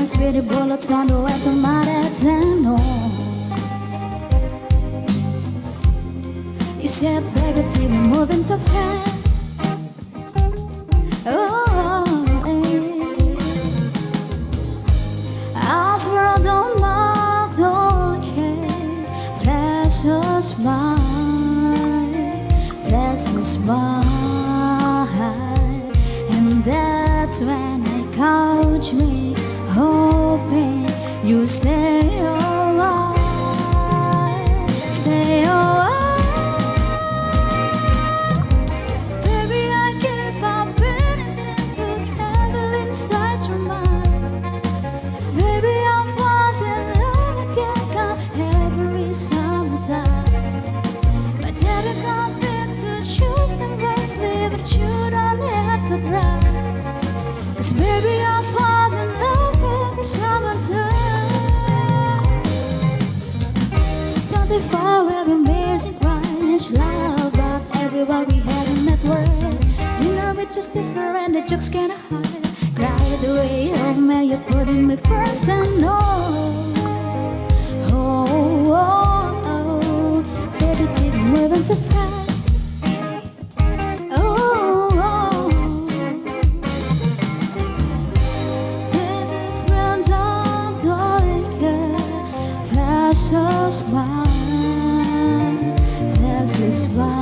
spiri bollottando e tomare no. You said, baby, take me moving so fast. Oh, I swear I don't mind, okay. Flash a smile, flash a smile. And that's when I couch me, hoping you stay alive, stay alive. Baby, I give up anything to travel inside your mind. Baby, I'll fall in love again come every summertime. But daddy can't fit to choose the wisely, but you don't have to try. 'Cause baby, I'll fall in love every summertime. 24 every amazing French love, but everywhere we had in that world. Dinner with your sister and the jokes kinda hard. Cry the way of me, you're putting me first and no. Oh, oh, oh, baby, take me moving so fast. Oh, oh, baby's round up, going good. Flash a smile, flash a smile.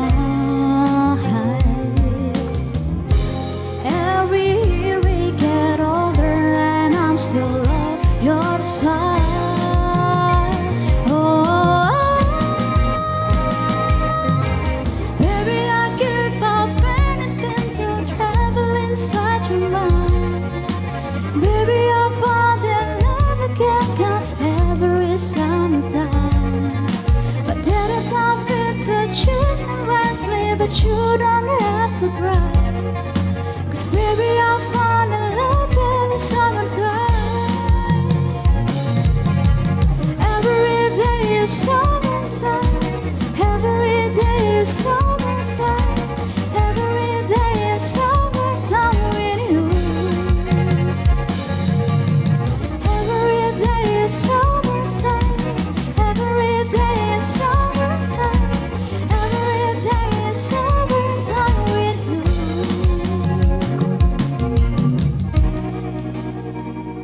Every year we get older and I'm still on your side. Oh, baby, I give up anything to travel inside your mind. Baby, I'll fall in love again come every summertime. But then it's not fit to choose the wisely, but you don't have to try. 'Cause baby, I'll fall in love every summertime. Every day is summertime. Every day is summertime. Every day is summertime with you. Every day is summertime. Every day is summertime. Every day is summertime with you.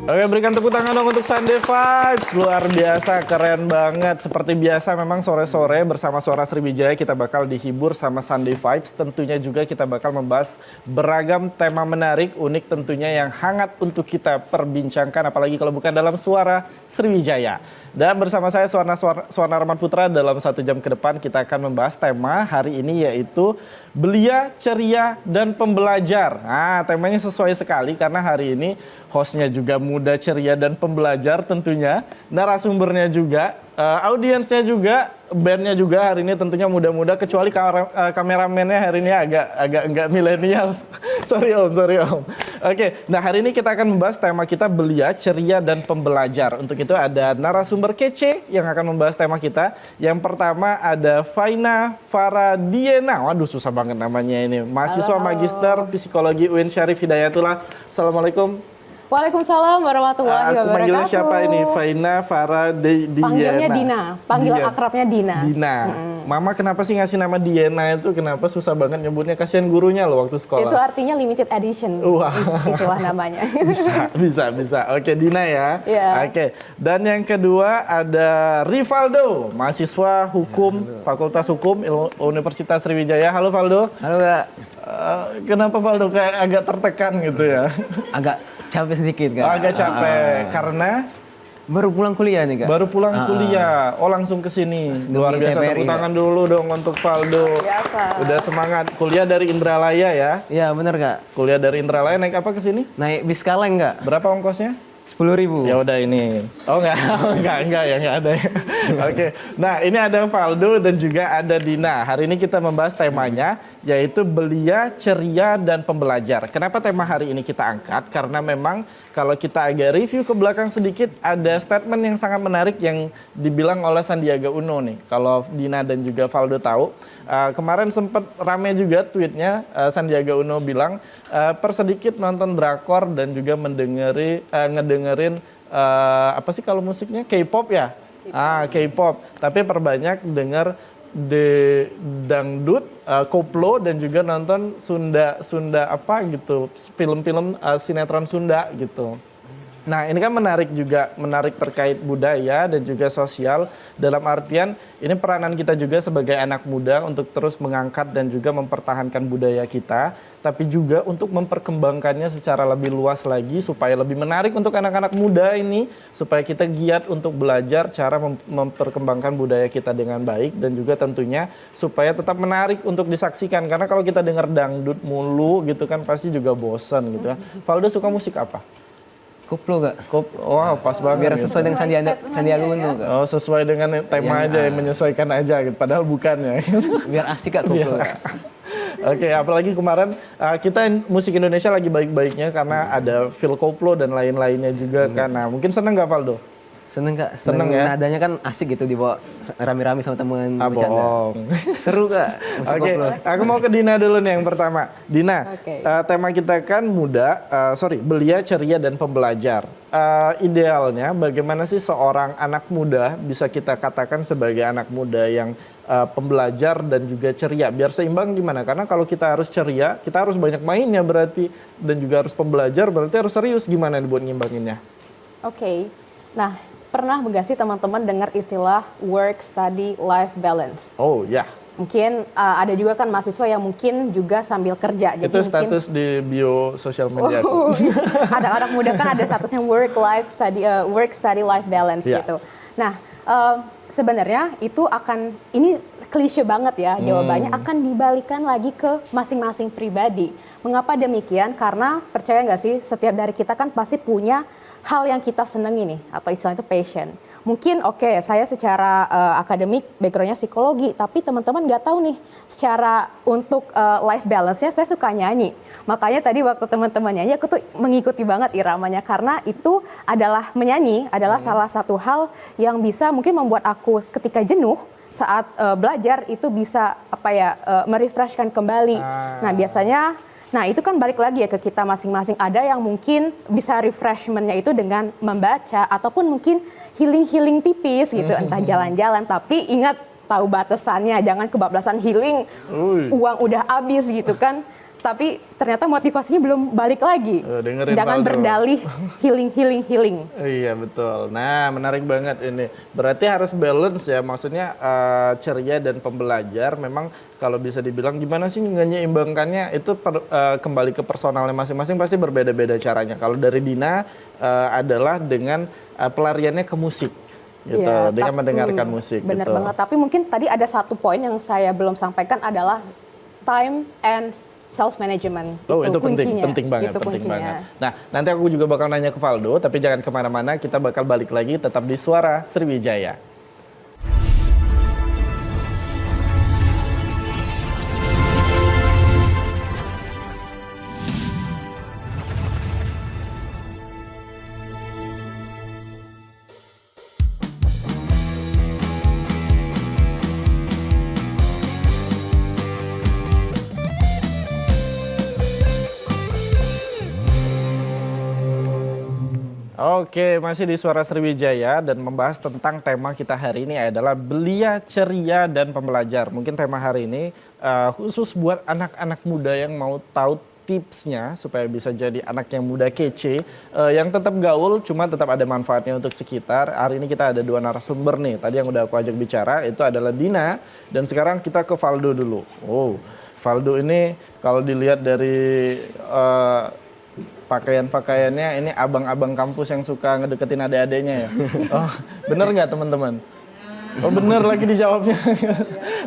Oke, berikan tepuk tangan dong untuk Sunday Vibes. Luar biasa, keren banget. Seperti biasa memang sore-sore bersama Suara Sriwijaya kita bakal dihibur sama Sunday Vibes. Tentunya juga kita bakal membahas beragam tema menarik, unik tentunya yang hangat untuk kita perbincangkan. Apalagi kalau bukan dalam Suara Sriwijaya. Dan bersama saya Suwana Rahman Putra dalam 1 jam ke depan kita akan membahas tema hari ini yaitu belia, ceria, dan pembelajar. Nah, temanya sesuai sekali karena hari ini hostnya juga muda, ceria, dan pembelajar tentunya. Narasumbernya juga, audiensnya juga, bandnya juga hari ini tentunya muda-muda. Kecuali kameramennya hari ini agak enggak milenial. sorry om. Oke, nah hari ini kita akan membahas tema kita belia, ceria, dan pembelajar. Untuk itu ada narasumber kece yang akan membahas tema kita. Yang pertama ada Faina Faradiena. Waduh, susah banget namanya ini. Mahasiswa Magister Psikologi UIN Syarif Hidayatullah. Assalamualaikum. Waalaikumsalam warahmatullahi wabarakatuh. Aku manggilnya siapa ini? Faina Faradiena. Panggilnya Dina. Panggil akrabnya Dina. Dina. Mama kenapa sih ngasih nama Diena itu? Kenapa susah banget nyebutnya? Kasihan gurunya loh waktu sekolah. Itu artinya limited edition. Wah. Istilah namanya. Bisa. Oke, Dina ya. Iya. Oke. Dan yang kedua ada Rivaldo, mahasiswa hukum, Fakultas Hukum Universitas Sriwijaya. Halo Valdo. Halo Kak. Kenapa Valdo kayak agak tertekan gitu ya? Agak capek sedikit Kak. Agak capek karena Baru pulang kuliah nih Kak. baru pulang kuliah. Oh, langsung ke sini. Luar demi biasa. TVRI, Tepuk ya. tangan dulu dong untuk Valdo. Biasa. Udah semangat. Kuliah dari Indralaya ya. Iya bener Kak. Kuliah dari Indralaya naik apa ke sini? Naik bis kaleng Kak. Berapa ongkosnya? 10.000. Ya udah ini. Oh enggak, enggak ada ya. Oke. Nah, ini ada Valdo dan juga ada Dina. Hari ini kita membahas temanya yaitu belia, ceria, dan pembelajar. Kenapa tema hari ini kita angkat? Karena memang kalau kita agak review ke belakang sedikit, ada statement yang sangat menarik yang dibilang oleh Sandiaga Uno nih. Kalau Dina dan juga Valdo tahu, kemarin sempat rame juga tweetnya Sandiaga Uno bilang persedikit nonton drakor dan juga ngedengerin apa sih kalau musiknya K-pop ya? K-pop. Tapi perbanyak denger de dangdut, koplo dan juga nonton Sunda apa gitu, film-film sinetron Sunda gitu. Nah ini kan menarik juga, menarik terkait budaya dan juga sosial. Dalam artian ini peranan kita juga sebagai anak muda untuk terus mengangkat dan juga mempertahankan budaya kita. Tapi juga untuk memperkembangkannya secara lebih luas lagi supaya lebih menarik untuk anak-anak muda ini. Supaya kita giat untuk belajar cara memperkembangkan budaya kita dengan baik. Dan juga tentunya supaya tetap menarik untuk disaksikan. Karena kalau kita dengar dangdut mulu gitu kan pasti juga bosan gitu ya. Valdo suka musik apa? Koplo gak? Wah pas banget. Biar gitu. sesuai dengan Sandiaga Uno gak? Oh sesuai dengan tema aja ya, menyesuaikan aja gitu. Padahal bukan ya. Biar asik gak koplo gak? Oke, apalagi kemarin kita musik Indonesia lagi baik-baiknya karena ada Phil Koplo dan lain-lainnya juga kan. Nah mungkin seneng gak Valdo? Seneng Kak? Seneng ya? Nadanya kan asik gitu dibawa rame-rame sama temen bercanda. Bohong. Seru Kak? Musik Oke, koplo. aku mau ke Dina dulu nih yang pertama. Dina, Oke. tema kita kan belia, ceria, dan pembelajar. Idealnya bagaimana sih seorang anak muda bisa kita katakan sebagai anak muda yang pembelajar dan juga ceria? Biar seimbang gimana? Karena kalau kita harus ceria, kita harus banyak mainnya berarti. Dan juga harus pembelajar berarti harus serius. Gimana nih buat ngimbanginnya? Oke. Nah, pernah nggak sih teman-teman dengar istilah work, study, life balance? Oh ya, Mungkin ada juga kan mahasiswa yang mungkin juga sambil kerja. Jadi itu mungkin, status di bio sosial media. Oh, ada anak muda kan ada statusnya work, study, life balance Iya. gitu. Nah, sebenarnya itu ini klise banget ya jawabannya, akan dibalikan lagi ke masing-masing pribadi. Mengapa demikian? Karena percaya nggak sih setiap dari kita kan pasti punya hal yang kita senengi nih, atau istilahnya itu passion. Mungkin saya secara akademik backgroundnya psikologi, tapi teman-teman nggak tahu nih secara untuk life balance-nya saya suka nyanyi. Makanya tadi waktu teman-teman nyanyi aku tuh mengikuti banget iramanya karena itu adalah menyanyi adalah salah satu hal yang bisa mungkin membuat aku ketika jenuh saat belajar itu bisa merefreshkan kembali. Nah biasanya itu kan balik lagi ya ke kita masing-masing. Ada yang mungkin bisa refreshment-nya itu dengan membaca ataupun mungkin healing tipis gitu, entah jalan-jalan. Tapi ingat tahu batasannya, jangan kebablasan healing, uang udah habis gitu kan. Tapi ternyata motivasinya belum balik lagi. Dengerin Jangan Valdo. berdalih healing. Iya betul. Nah menarik banget ini. Berarti harus balance ya. Maksudnya ceria dan pembelajar. Memang kalau bisa dibilang gimana sih menyeimbangkannya itu kembali ke personalnya masing-masing pasti berbeda-beda caranya. Kalau dari Dina adalah dengan pelariannya ke musik. Gitu, Ya, dengan mendengarkan musik. Bener gitu. banget. Tapi mungkin tadi ada satu poin yang saya belum sampaikan adalah time and self management. Oh itu kuncinya. penting banget, Itu penting kuncinya. banget. Nah nanti aku juga bakal nanya ke Valdo, tapi jangan kemana-mana, kita bakal balik lagi tetap di Suara Sriwijaya. Oke, masih di Suara Sriwijaya dan membahas tentang tema kita hari ini adalah belia, ceria, dan pembelajar. Mungkin tema hari ini khusus buat anak-anak muda yang mau tahu tipsnya supaya bisa jadi anak yang muda kece, yang tetap gaul, cuma tetap ada manfaatnya untuk sekitar. Hari ini kita ada dua narasumber nih. Tadi yang udah aku ajak bicara itu adalah Dina, dan sekarang kita ke Valdo dulu. Oh, Valdo ini kalau dilihat dari pakaian-pakaiannya ini abang-abang kampus yang suka ngedeketin adik-adiknya ya. Oh, bener nggak teman-teman? Oh bener lagi dijawabnya.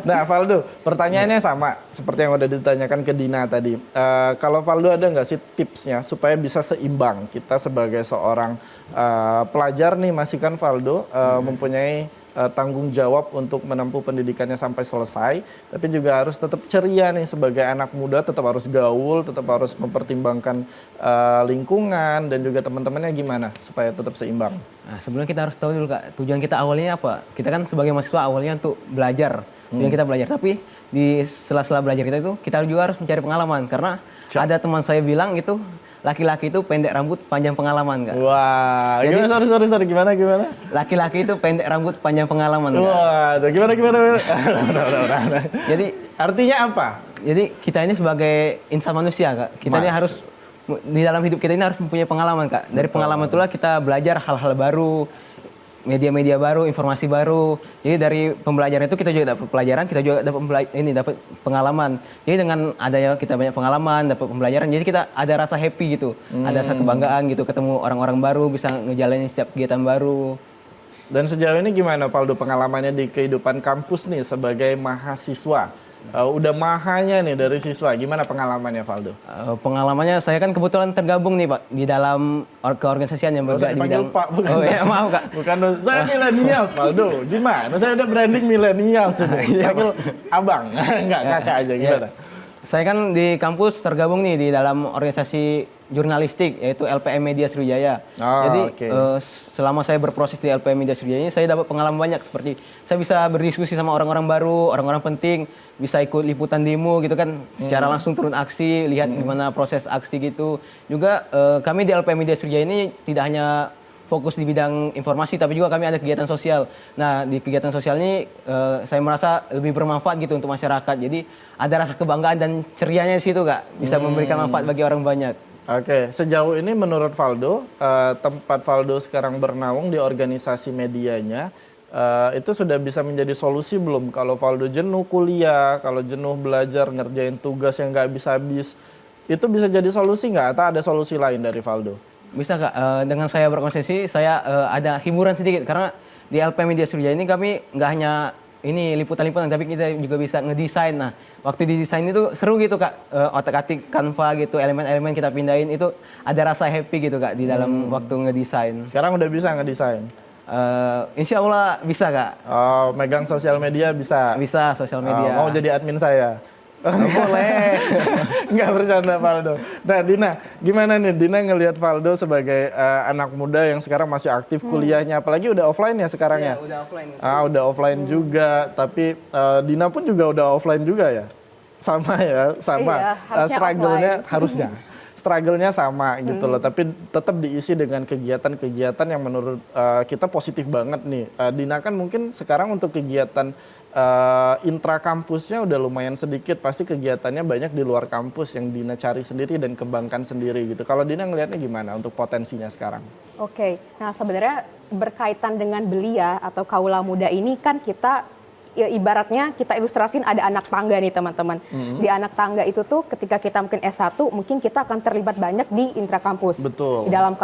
Nah Valdo, pertanyaannya sama seperti yang udah ditanyakan ke Dina tadi. Kalau Valdo ada nggak sih tipsnya supaya bisa seimbang kita sebagai seorang pelajar nih, masih kan Valdo mempunyai tanggung jawab untuk menempuh pendidikannya sampai selesai, tapi juga harus tetap ceria nih sebagai anak muda, tetap harus gaul, tetap harus mempertimbangkan lingkungan dan juga teman-temannya gimana supaya tetap seimbang. Nah, sebelumnya kita harus tahu dulu Kak, tujuan kita awalnya apa? Kita kan sebagai mahasiswa awalnya untuk belajar, tujuan kita belajar. Tapi di sela-sela belajar kita itu, kita juga harus mencari pengalaman. Karena ada teman saya bilang gitu, laki-laki itu pendek rambut panjang pengalaman Kak. Wah, Jadi- gimana, sorry, gimana? Laki-laki itu pendek rambut panjang pengalaman Kak. Wah, gimana? Udah. Jadi Artinya apa? kita ini sebagai insan manusia Kak. Kita ini harus di dalam hidup kita ini harus mempunyai pengalaman Kak. Dari pengalaman itulah kita belajar hal-hal baru, media-media baru, informasi baru. Jadi dari pembelajaran itu kita juga dapat pelajaran, kita juga dapat pengalaman. Jadi dengan adanya kita banyak pengalaman, dapat pembelajaran, jadi kita ada rasa happy gitu. Ada rasa kebanggaan gitu, ketemu orang-orang baru, bisa ngejalanin setiap kegiatan baru. Dan sejauh ini gimana Valdo pengalamannya di kehidupan kampus nih sebagai mahasiswa? Udah mahanya nih dari siswa, gimana pengalamannya Valdo? Pengalamannya saya kan kebetulan tergabung nih Pak di dalam keorganisasian yang bergerak di bidang. Pak, bukan. Oh ya maaf Kak. Bukan, saya milenials Valdo. Gimana? Saya udah branding milenials ini. Panggil abang, enggak kakak aja gimana? Saya kan di kampus tergabung nih di dalam organisasi jurnalistik yaitu LPM Media Sriwijaya. Jadi oke. selama saya berproses di LPM Media Sriwijaya ini saya dapat pengalaman banyak seperti saya bisa berdiskusi sama orang-orang baru, orang-orang penting, bisa ikut liputan demo gitu kan, secara langsung turun aksi, lihat gimana proses aksi gitu. Juga kami di LPM Media Sriwijaya ini tidak hanya fokus di bidang informasi, tapi juga kami ada kegiatan sosial. Nah, di kegiatan sosial ini saya merasa lebih bermanfaat gitu untuk masyarakat. Jadi ada rasa kebanggaan dan cerianya di situ, Kak. Bisa memberikan manfaat bagi orang banyak. Oke, sejauh ini menurut Valdo, tempat Valdo sekarang bernaung di organisasi medianya, itu sudah bisa menjadi solusi belum? Kalau Valdo jenuh kuliah, kalau jenuh belajar, ngerjain tugas yang nggak habis-habis, itu bisa jadi solusi nggak? Atau ada solusi lain dari Valdo? Bisa Kak, dengan saya berkonsesi, saya ada hiburan sedikit. Karena di LPM Media Sriwijaya ini kami nggak hanya ini liputan-liputan, tapi kita juga bisa ngedesain. Nah, waktu di desain itu seru gitu Kak, otak-atik Canva gitu, elemen-elemen kita pindahin itu ada rasa happy gitu Kak di dalam waktu ngedesain. Sekarang udah bisa ngedesain? Insya Allah bisa Kak. Oh, megang sosial media bisa? Bisa sosial media. Mau jadi admin saya? Boleh. Nggak bercanda Valdo. Nah Dina, gimana nih Dina ngelihat Valdo sebagai anak muda yang sekarang masih aktif kuliahnya, apalagi udah offline ya sekarang ya? Udah offline. Udah offline juga, tapi Dina pun juga udah offline juga ya? Sama ya, sama. Iya, harusnya Struggle-nya offline. harusnya. Struggle-nya sama gitu loh, tapi tetap diisi dengan kegiatan-kegiatan yang menurut kita positif banget nih. Dina kan mungkin sekarang untuk kegiatan intra kampusnya udah lumayan sedikit, pasti kegiatannya banyak di luar kampus yang Dina cari sendiri dan kembangkan sendiri gitu. Kalau Dina ngelihatnya gimana untuk potensinya sekarang? Oke, nah sebenarnya berkaitan dengan belia atau kaula muda ini kan kita ya ibaratnya kita ilustrasin ada anak tangga nih teman-teman. Di anak tangga itu tuh ketika kita mungkin S1 mungkin kita akan terlibat banyak di intrakampus. Betul. Di dalam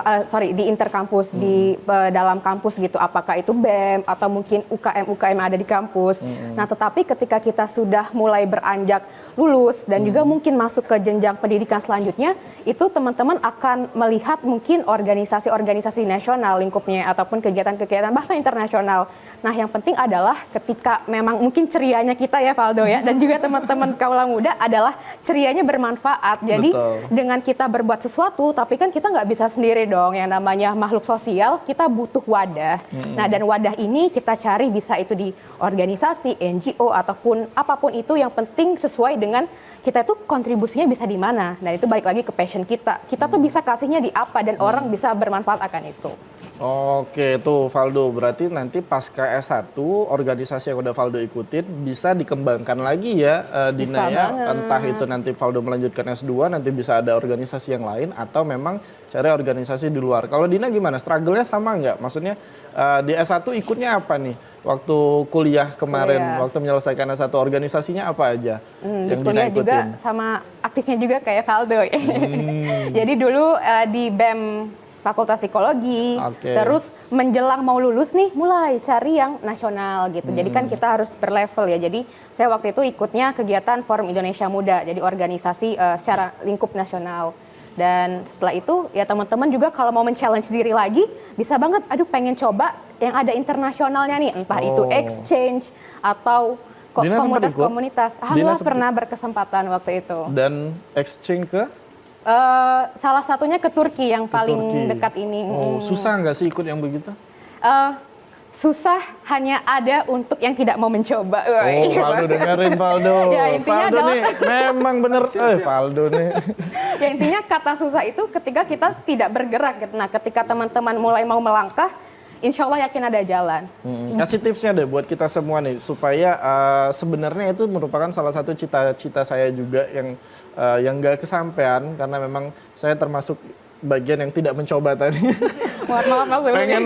di interkampus di dalam kampus gitu, apakah itu BEM atau mungkin UKM yang ada di kampus. Nah, tetapi ketika kita sudah mulai beranjak lulus dan juga mungkin masuk ke jenjang pendidikan selanjutnya, itu teman-teman akan melihat mungkin organisasi-organisasi nasional lingkupnya ataupun kegiatan-kegiatan bahkan internasional. Nah, yang penting adalah ketika memang mungkin cerianya kita ya Valdo ya dan juga teman-teman kaula muda adalah cerianya bermanfaat. Jadi dengan kita berbuat sesuatu, tapi kan kita nggak bisa sendiri dong, yang namanya makhluk sosial, kita butuh wadah. Nah, dan wadah ini kita cari bisa itu di organisasi, NGO ataupun apapun itu, yang penting sesuai dengan kita itu kontribusinya bisa di mana. Dan itu balik lagi ke passion kita. Kita tuh bisa kasihnya di apa dan orang bisa bermanfaat akan itu. Oke, tuh Valdo, berarti nanti pasca S1 organisasi yang udah Valdo ikutin bisa dikembangkan lagi ya Dina Bisa ya. banget. Entah itu nanti Valdo melanjutkan S2 nanti bisa ada organisasi yang lain atau memang cari organisasi di luar. Kalau Dina gimana? Struggle-nya sama nggak? Maksudnya di S1 ikutnya apa nih? Waktu kuliah kemarin, waktu menyelesaikan S1 organisasinya apa aja yang Dina kuliah ikutin? juga sama aktifnya juga kayak Valdo. Jadi dulu di BEM Fakultas Psikologi, terus menjelang mau lulus nih mulai cari yang nasional gitu. Jadi kan kita harus berlevel ya. Jadi saya waktu itu ikutnya kegiatan Forum Indonesia Muda, jadi organisasi secara lingkup nasional. Dan setelah itu ya teman-teman juga kalau mau men-challenge diri lagi bisa banget, aduh pengen coba yang ada internasionalnya nih, entah itu exchange atau komunitas-komunitas. Alhamdulillah pernah berkesempatan waktu itu. Dan exchange ke? Salah satunya ke Turki yang paling Turki. dekat ini. Oh, susah nggak sih ikut yang begitu? susah hanya ada untuk yang tidak mau mencoba. Oh, Valdo dengerin Valdo. Ya, intinya Valdo adalah- nih memang bener. Valdo nih. Ya intinya kata susah itu ketika kita tidak bergerak gitu. Nah ketika teman-teman mulai mau melangkah, insya Allah yakin ada jalan. Kasih tipsnya deh buat kita semua nih supaya sebenarnya itu merupakan salah satu cita-cita saya juga yang gak kesampaian karena memang saya termasuk bagian yang tidak mencoba tadi. Mohon maaf Mas sebelumnya.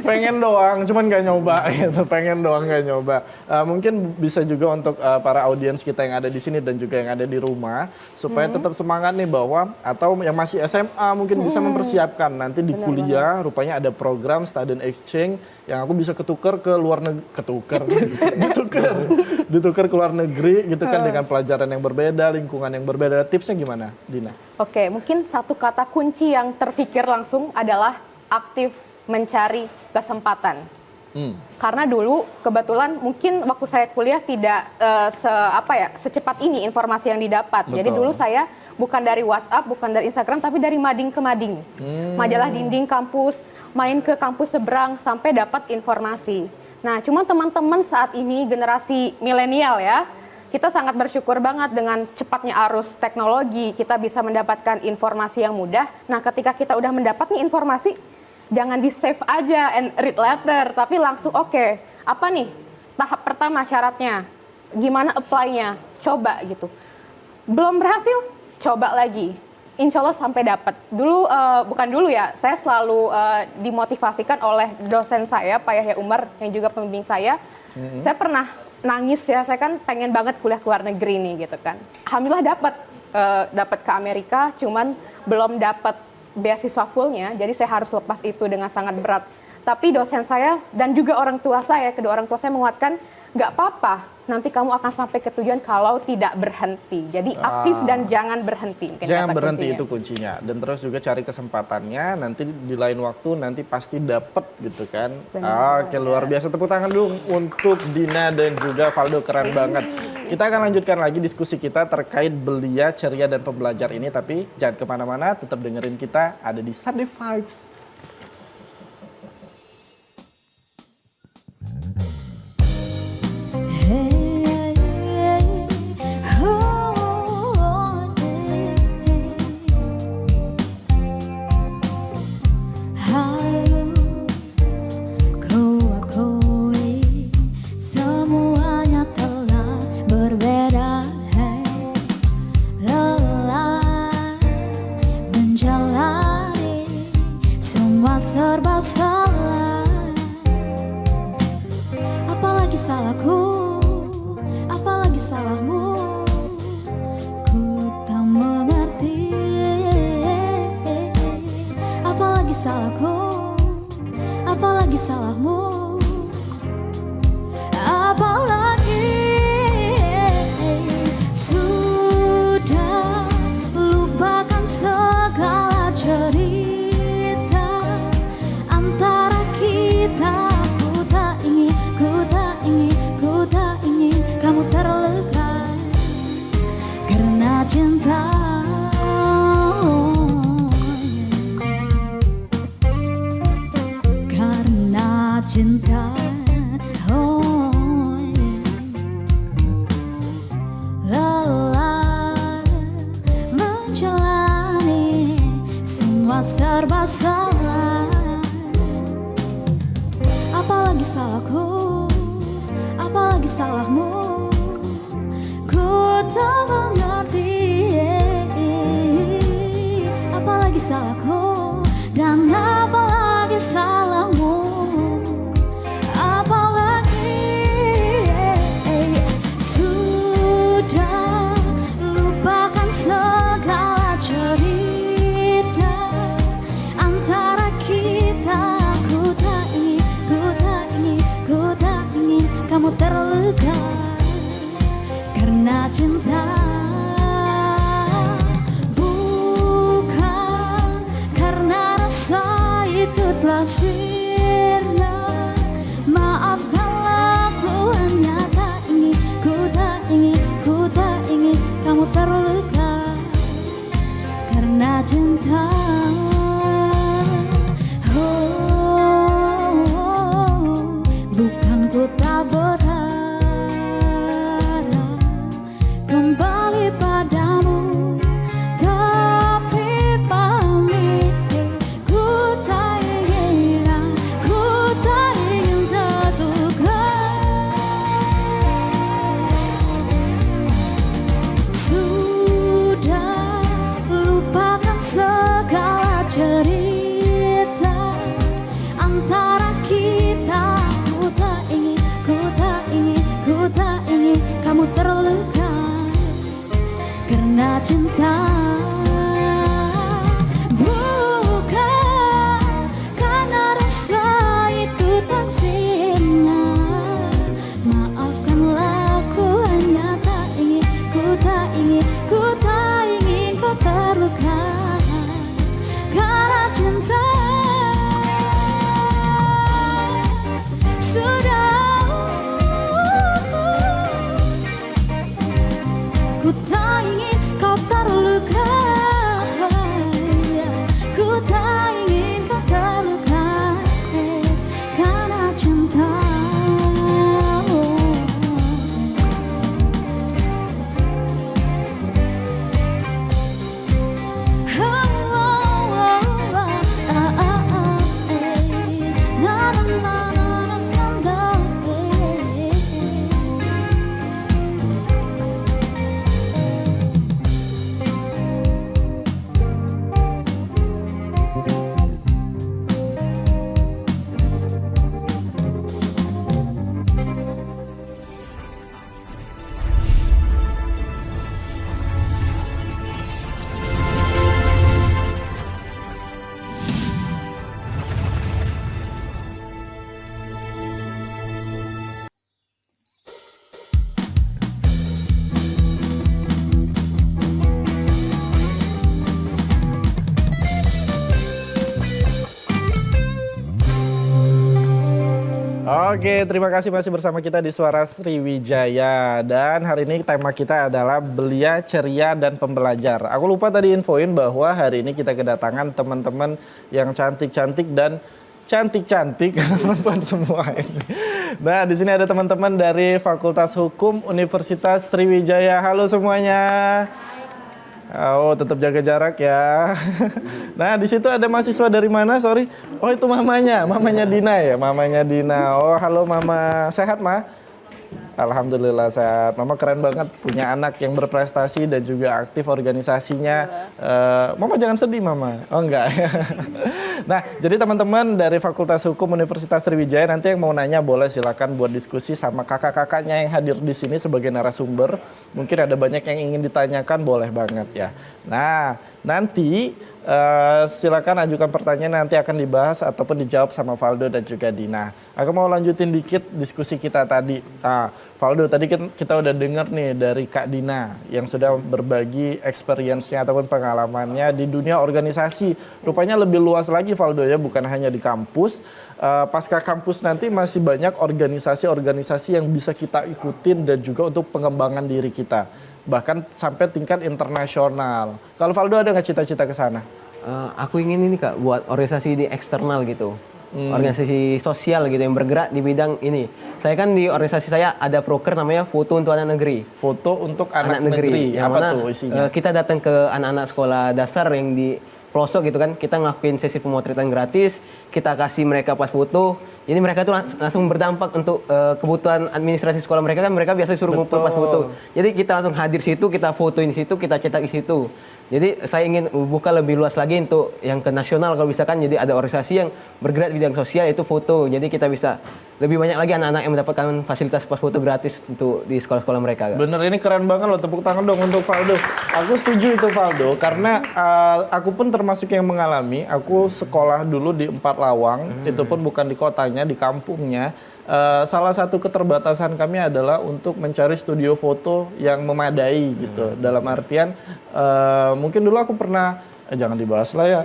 pengen doang, cuman gak nyoba gitu. Pengen doang gak nyoba. Mungkin bisa juga untuk para audiens kita yang ada di sini dan juga yang ada di rumah supaya tetap semangat nih bahwa atau yang masih SMA mungkin bisa mempersiapkan nanti di kuliah rupanya ada program student exchange yang aku bisa ketukar ke luar negeri, ditukar ke luar negeri gitu kan dengan pelajaran yang berbeda, lingkungan yang berbeda. Tipsnya gimana, Dina? Oke, mungkin satu kata kunci yang terpikir langsung adalah aktif mencari kesempatan. Karena dulu kebetulan mungkin waktu saya kuliah tidak secepat ini informasi yang didapat. Jadi Betul. dulu saya bukan dari WhatsApp, bukan dari Instagram, tapi dari mading ke mading. Majalah dinding kampus, main ke kampus seberang sampai dapat informasi. Nah, cuma teman-teman saat ini generasi milenial ya, kita sangat bersyukur banget dengan cepatnya arus teknologi, kita bisa mendapatkan informasi yang mudah. Nah, ketika kita udah mendapat nih informasi, jangan di-save aja and read later, tapi langsung oke, apa nih tahap pertama syaratnya, gimana apply-nya, coba gitu. Belum berhasil, coba lagi. Insya Allah sampai dapat. Dulu, bukan dulu ya, saya selalu dimotivasikan oleh dosen saya, Pak Yahya Umar, yang juga pembimbing saya. Saya pernah nangis ya, saya kan pengen banget kuliah ke luar negeri nih gitu kan. Alhamdulillah dapat ke Amerika, cuman belum dapat beasiswa fullnya, jadi saya harus lepas itu dengan sangat berat. Tapi dosen saya dan juga orang tua saya, kedua orang tua saya menguatkan, nggak apa-apa, nanti kamu akan sampai ke tujuan kalau tidak berhenti. Jadi aktif dan jangan berhenti. Mungkin Jangan kata berhenti kuncinya. itu kuncinya. Dan terus juga cari kesempatannya, nanti di lain waktu nanti pasti dapet gitu kan. Oke, luar biasa. Tepuk tangan dulu untuk Dina dan juga Valdo, keren banget. Kita akan lanjutkan lagi diskusi kita terkait belia, ceria, dan pembelajar ini. Tapi jangan kemana-mana, tetap dengerin kita ada di Sunday Vibes. Harus kau akui semuanya telah berbeda. Lelah menjalani semua serba salah. Apalagi salahku, apalagi salahmu, ku tak mengerti. Apalagi salahku, apalagi salahmu, apalagi sudah lupakan segala cerita antara kita. Ku tak ingin, ku tak ingin, ku tak ingin kamu terluka karena cinta. Karena cinta, oh, lelah menjalani semua serba salah. Apalagi salahku, apalagi salahmu, ku tak mengerti. Apalagi salahku dan apalagi salahmu, apalagi sudah lupakan segala cerita antara kita. Ku tak ingin, ku tak ingin, ku tak ingin kamu terluka karena cinta. Bukan karena rasa itu telah sirna. Maafkanlah, ku hanya tak ingin, ku tak ingin, ku tak ingin kamu terluka karena cinta. Oh, karena cinta. Bukan karena rasa itu tak sinar. Maafkanlah, ku hanya tak ingin, ku tak ingin, ku tak ingin kau terluka karena cinta. Sudah, ku tak ingin kau terluka, ku tak ingin kau terluka karena cinta. Oke, terima kasih masih bersama kita di Suara Sriwijaya. Dan hari ini tema kita adalah belia, ceria, dan pembelajar. Aku lupa tadi infoin bahwa hari ini kita kedatangan teman-teman yang cantik-cantik dan cantik-cantik perempuan semua ini. Nah, di sini ada teman-teman dari Fakultas Hukum Universitas Sriwijaya. Halo semuanya. Oh, tetap jaga jarak ya. Nah, di situ ada mahasiswa dari mana? Sorry. Oh, itu mamanya Dina ya, mamanya Dina. Oh, halo Mama. Sehat, Ma? Alhamdulillah sehat. Mama keren banget punya anak yang berprestasi dan juga aktif organisasinya. Mama jangan sedih, Mama. Oh, enggak. Nah, jadi teman-teman dari Fakultas Hukum Universitas Sriwijaya nanti yang mau nanya boleh silakan buat diskusi sama kakak-kakaknya yang hadir di sini sebagai narasumber. Mungkin ada banyak yang ingin ditanyakan, boleh banget ya. Nah, nanti silakan ajukan pertanyaan, nanti akan dibahas ataupun dijawab sama Valdo dan juga Dina. Aku mau lanjutin dikit diskusi kita tadi. Valdo, tadi kita udah dengar nih dari Kak Dina yang sudah berbagi experience-nya ataupun pengalamannya di dunia organisasi. Rupanya lebih luas lagi Valdo ya, bukan hanya di kampus. Pasca kampus nanti masih banyak organisasi-organisasi yang bisa kita ikutin dan juga untuk pengembangan diri kita. Bahkan sampai tingkat internasional. Kalau Valdo ada nggak cita-cita ke sana? Aku ingin ini Kak, buat organisasi di eksternal gitu. Organisasi sosial gitu yang bergerak di bidang ini. Saya kan di organisasi saya ada proker namanya Foto untuk Anak Negeri. Foto untuk anak negeri. Yang Apa mana tuh isinya? kita datang ke anak-anak sekolah dasar yang di pelosok gitu kan. Kita ngelakuin sesi pemotretan gratis, kita kasih mereka pas foto. Jadi mereka tuh langsung berdampak untuk kebutuhan administrasi sekolah mereka kan, mereka biasa suruh ngumpul pas foto. Jadi kita langsung hadir situ, kita fotoin di situ, kita cetak di situ. Jadi saya ingin buka lebih luas lagi untuk yang ke nasional kalau bisa kan. Jadi ada organisasi yang bergerak di bidang sosial itu foto. Jadi kita bisa lebih banyak lagi anak-anak yang mendapatkan fasilitas pas foto gratis untuk di sekolah-sekolah mereka. Bener, ini keren banget loh, tepuk tangan dong untuk Valdo. Aku setuju itu Valdo, karena aku pun termasuk yang mengalami. Aku sekolah dulu di Empat Lawang, itu pun bukan di kotanya, di kampungnya. Salah satu keterbatasan kami adalah untuk mencari studio foto yang memadai gitu. Dalam artian mungkin dulu aku pernah jangan dibahas lah ya.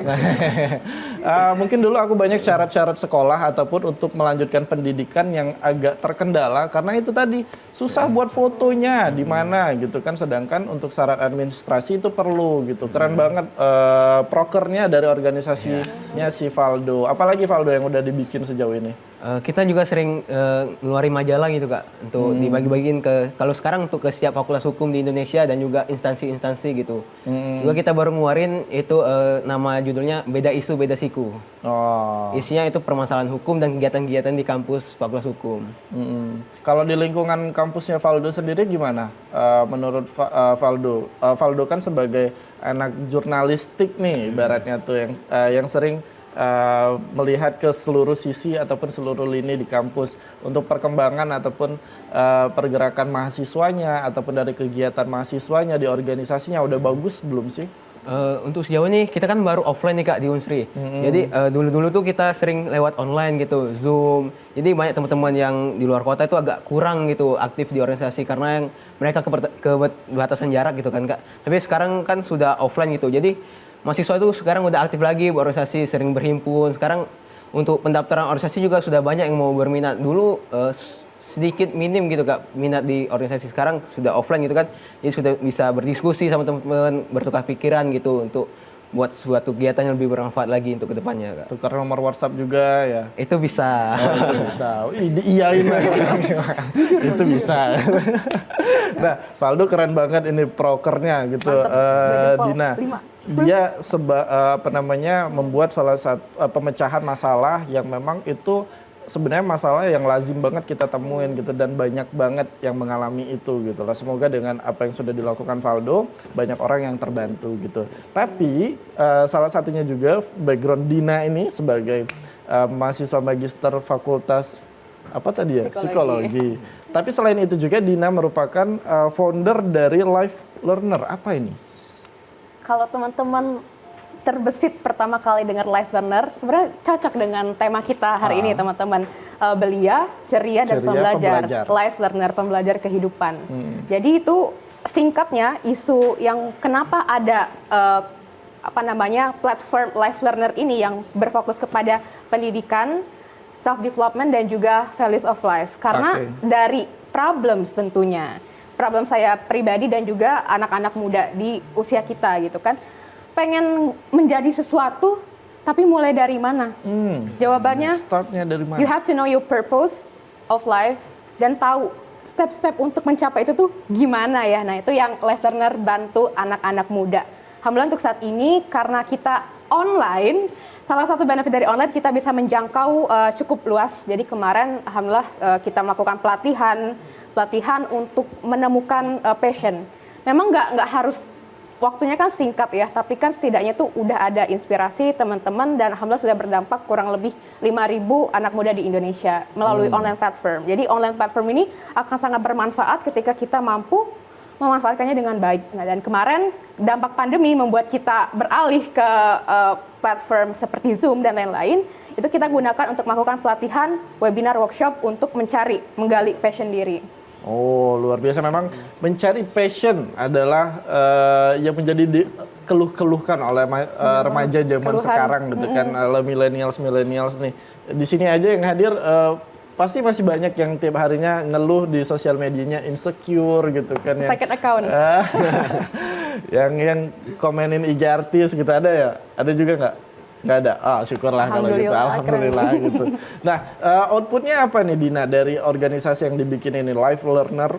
Mungkin dulu aku banyak syarat-syarat sekolah ataupun untuk melanjutkan pendidikan yang agak terkendala karena itu tadi susah buat fotonya di mana gitu kan. Sedangkan untuk syarat administrasi itu perlu gitu. Keren banget prokernya dari organisasinya si Valdo. Apalagi Valdo yang udah dibikin sejauh ini? Kita juga sering ngeluarin majalah gitu Kak untuk dibagi-bagiin ke, kalau sekarang untuk ke setiap fakultas hukum di Indonesia dan juga instansi-instansi gitu. Juga kita baru ngeluarin itu nama judulnya Beda Isu Beda Siku. Isinya itu permasalahan hukum dan kegiatan-kegiatan di kampus fakultas hukum. Kalau di lingkungan kampusnya Valdo sendiri gimana? Menurut Valdo kan sebagai anak jurnalistik nih ibaratnya tuh yang sering melihat ke seluruh sisi ataupun seluruh lini di kampus untuk perkembangan ataupun pergerakan mahasiswanya ataupun dari kegiatan mahasiswanya di organisasinya udah bagus belum sih? Untuk sejauh ini kita kan baru offline nih Kak di Unsri. Jadi dulu-dulu tuh kita sering lewat online gitu, Zoom. Jadi banyak teman-teman yang di luar kota itu agak kurang gitu aktif di organisasi karena yang mereka kebatasan jarak gitu kan Kak. Tapi sekarang kan sudah offline gitu. Jadi mahasiswa itu sekarang udah aktif lagi berorganisasi, sering berhimpun. Sekarang untuk pendaftaran organisasi juga sudah banyak yang mau berminat. Dulu sedikit minim gitu Kak minat di organisasi, sekarang sudah offline gitu kan, jadi sudah bisa berdiskusi sama teman-teman, bertukar pikiran gitu untuk buat suatu kegiatan yang lebih bermanfaat lagi untuk kedepannya Kak. Tukar nomor WhatsApp juga ya? Itu bisa. Itu bisa. Iyain itu bisa. Nah, Valdo keren banget ini prokernya gitu. Dina. Dia membuat salah satu pemecahan masalah yang memang itu sebenarnya masalah yang lazim banget kita temuin gitu dan banyak banget yang mengalami itu gitu lah. Semoga dengan apa yang sudah dilakukan Valdo banyak orang yang terbantu gitu. Tapi salah satunya juga background Dina ini sebagai mahasiswa magister fakultas apa tadi ya? Psikologi. Tapi selain itu juga Dina merupakan founder dari Life Learner. Apa ini? Kalau teman-teman terbesit pertama kali dengar Life Learner, sebenarnya cocok dengan tema kita hari ini teman-teman. Belia, ceria, dan pembelajar. Life Learner, pembelajar kehidupan. Jadi itu singkatnya isu yang kenapa ada platform Life Learner ini yang berfokus kepada pendidikan, self development dan juga values of life. Karena dari problems tentunya, problem saya pribadi dan juga anak-anak muda di usia kita gitu kan. Pengen menjadi sesuatu, tapi mulai dari mana? Jawabannya, startnya dari mana? You have to know your purpose of life dan tahu step-step untuk mencapai itu tuh gimana ya. Nah itu yang Life Learner bantu anak-anak muda. Alhamdulillah untuk saat ini karena kita online, salah satu benefit dari online kita bisa menjangkau cukup luas. Jadi kemarin alhamdulillah kita melakukan pelatihan untuk menemukan passion. Memang nggak harus waktunya kan singkat ya, tapi kan setidaknya tuh udah ada inspirasi teman-teman dan alhamdulillah sudah berdampak kurang lebih 5.000 anak muda di Indonesia melalui online platform. Jadi online platform ini akan sangat bermanfaat ketika kita mampu memanfaatkannya dengan baik. Nah, dan kemarin dampak pandemi membuat kita beralih ke platform seperti Zoom dan lain-lain. Itu kita gunakan untuk melakukan pelatihan, webinar, workshop untuk menggali passion diri. Oh, luar biasa. Memang mencari passion adalah yang menjadi keluh-keluhkan oleh remaja zaman sekarang gitu kan, millennials nih. Di sini aja yang hadir pasti masih banyak yang tiap harinya ngeluh di sosial medianya insecure gitu kan. Second account. yang komenin IG artis gitu ada ya? Ada juga nggak? Nggak ada. Syukurlah kalau gitu. Alhamdulillah gitu. Nah, outputnya apa nih Dina dari organisasi yang dibikin ini Life Learner?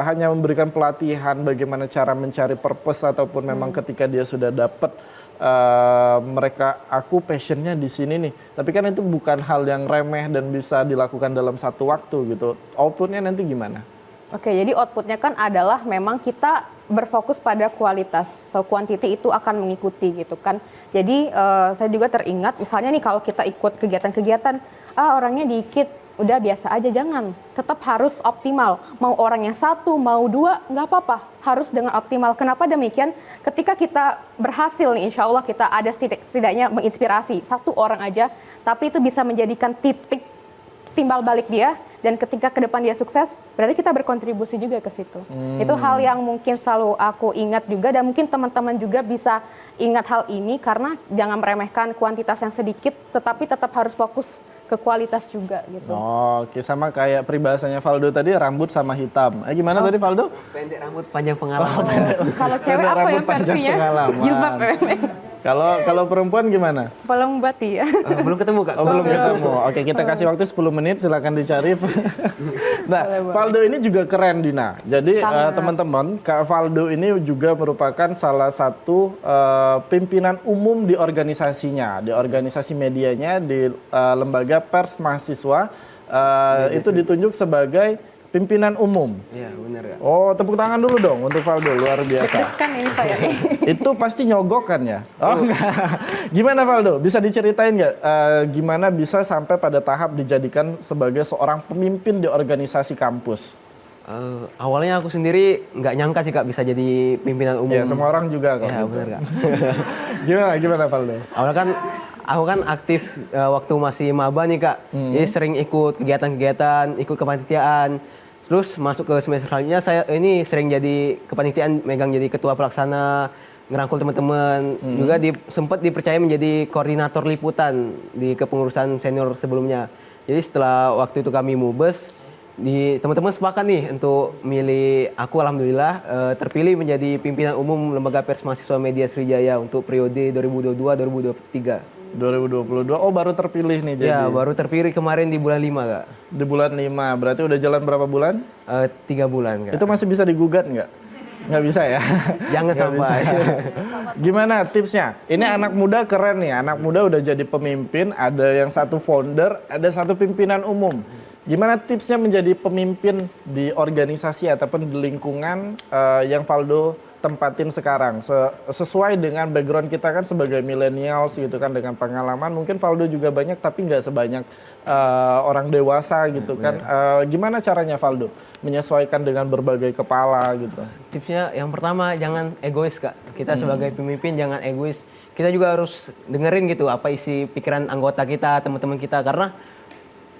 Hanya memberikan pelatihan bagaimana cara mencari purpose ataupun memang ketika dia sudah dapat aku passionnya di sini nih. Tapi kan itu bukan hal yang remeh dan bisa dilakukan dalam satu waktu gitu. Outputnya nanti gimana? Oke, jadi outputnya kan adalah memang kita berfokus pada kualitas, so quantity itu akan mengikuti gitu kan. Jadi saya juga teringat misalnya nih kalau kita ikut kegiatan-kegiatan, orangnya dikit, udah biasa aja, jangan. Tetap harus optimal, mau orangnya 1, mau 2, nggak apa-apa, harus dengan optimal. Kenapa demikian? Ketika kita berhasil nih, insya Allah kita ada setidaknya menginspirasi 1 orang aja, tapi itu bisa menjadikan titik timbal balik dia. Dan ketika ke depan dia sukses, berarti kita berkontribusi juga ke situ. Itu hal yang mungkin selalu aku ingat juga dan mungkin teman-teman juga bisa ingat hal ini karena jangan meremehkan kuantitas yang sedikit, tetapi tetap harus fokus ke kualitas juga gitu. Oke, sama kayak peribahasanya Valdo tadi, rambut sama hitam. Gimana tadi Valdo? Pendek rambut, panjang pengalaman. Kalau cewek apa ya versinya? Jilbab. Kalau perempuan gimana? Belum bati ya. Belum ketemu Kak. Belum ketemu. Oke, kita kasih waktu 10 menit, silakan dicari. Nah, Valdo ini juga keren Dina. Jadi teman-teman, Kak Valdo ini juga merupakan salah satu pimpinan umum di organisasinya, di organisasi medianya, di lembaga pers mahasiswa. Itu ditunjuk sebagai pimpinan umum. Iya, benar Kak. Oh, tepuk tangan dulu dong untuk Valdo, luar biasa. Deg-degan ini saya. Itu pasti nyogok kan ya? Oh enggak. Gimana Valdo? Bisa diceritain nggak gimana bisa sampai pada tahap dijadikan sebagai seorang pemimpin di organisasi kampus? Awalnya aku sendiri nggak nyangka sih Kak bisa jadi pimpinan umum. Ya, semua orang juga kok. Iya, gitu. benar Kak. Gimana Valdo? Awalnya kan aku kan aktif waktu masih maba nih Kak. Jadi sering ikut kegiatan-kegiatan, ikut kepanitiaan. Terus masuk ke semester selanjutnya saya ini sering jadi kepanitiaan, megang jadi ketua pelaksana, ngerangkul teman-teman. Juga sempat dipercaya menjadi koordinator liputan di kepengurusan senior sebelumnya. Jadi setelah waktu itu kami mubes, teman-teman sepakat nih untuk milih aku, alhamdulillah terpilih menjadi pimpinan umum Lembaga Pers Mahasiswa Media Sriwijaya untuk periode 2022-2023. 2022, oh baru terpilih nih jadi. Ya, baru terpilih kemarin di bulan 5 Kak. Di bulan 5, berarti udah jalan berapa bulan? 3 bulan Kak. Itu masih bisa digugat nggak? Nggak bisa ya? Jangan Nggak sampai. bisa. Gimana tipsnya? Ini anak muda keren nih, anak muda udah jadi pemimpin, ada yang satu founder, ada satu pimpinan umum. Gimana tipsnya menjadi pemimpin di organisasi ataupun di lingkungan yang Valdo tempatin sekarang? Sesuai dengan background kita kan sebagai millennials gitu kan, dengan pengalaman mungkin Valdo juga banyak tapi nggak sebanyak orang dewasa gitu kan. Gimana caranya Valdo menyesuaikan dengan berbagai kepala gitu? Tipsnya yang pertama jangan egois Kak. Kita sebagai pemimpin jangan egois. Kita juga harus dengerin gitu apa isi pikiran anggota kita, teman-teman kita, karena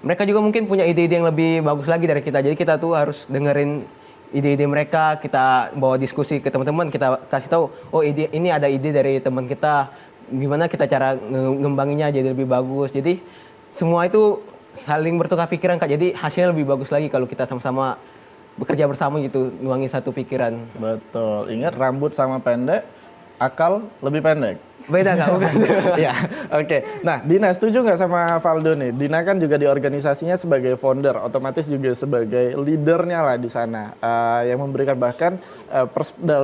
mereka juga mungkin punya ide-ide yang lebih bagus lagi dari kita. Jadi kita tuh harus dengerin ide-ide mereka, kita bawa diskusi ke teman-teman, kita kasih tahu, oh ini ada ide dari teman kita, gimana kita cara ngembanginnya jadi lebih bagus. Jadi semua itu saling bertukar pikiran Kak, jadi hasilnya lebih bagus lagi kalau kita sama-sama bekerja bersama gitu, nuangin satu pikiran. Betul, ingat rambut sama pendek, akal lebih pendek. Beda Kak, bukan? Ya, oke. Nah, Dina setuju nggak sama Valdo nih? Dina kan juga di organisasinya sebagai founder, otomatis juga sebagai leadernya lah di sana, yang memberikan bahkan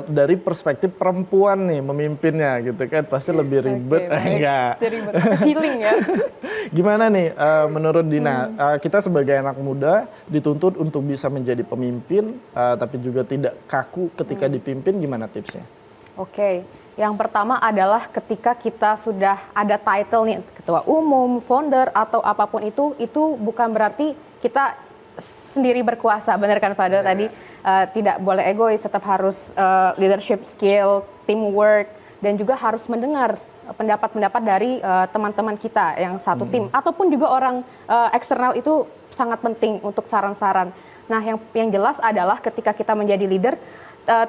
dari perspektif perempuan nih memimpinnya gitu kan, pasti lebih ribet. Enggak. Jadi feeling ya. Gimana nih menurut Dina? Kita sebagai anak muda dituntut untuk bisa menjadi pemimpin, tapi juga tidak kaku ketika dipimpin. Gimana tipsnya? Oke, yang pertama adalah ketika kita sudah ada title nih, ketua umum, founder, atau apapun itu bukan berarti kita sendiri berkuasa. Benar kan Fadil tadi? Tidak boleh egois, tetap harus leadership skill, teamwork, dan juga harus mendengar pendapat-pendapat dari teman-teman kita yang satu tim. Ataupun juga orang eksternal itu sangat penting untuk saran-saran. Nah, yang jelas adalah ketika kita menjadi leader,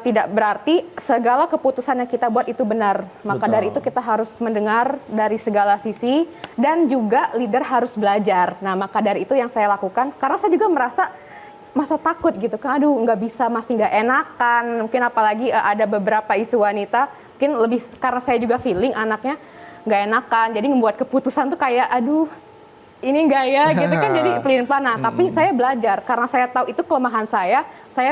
tidak berarti segala keputusan yang kita buat itu benar. Maka Betul. dari itu kita harus mendengar dari segala sisi dan juga leader harus belajar. Nah, maka dari itu yang saya lakukan, karena saya juga merasa masa takut gitu kan, aduh nggak bisa, masih nggak enakan, mungkin apalagi ada beberapa isu wanita, mungkin lebih karena saya juga feeling anaknya nggak enakan, jadi membuat keputusan tuh kayak aduh ini enggak ya gitu kan, jadi pelin-pelan. Nah, tapi saya belajar karena saya tahu itu kelemahan saya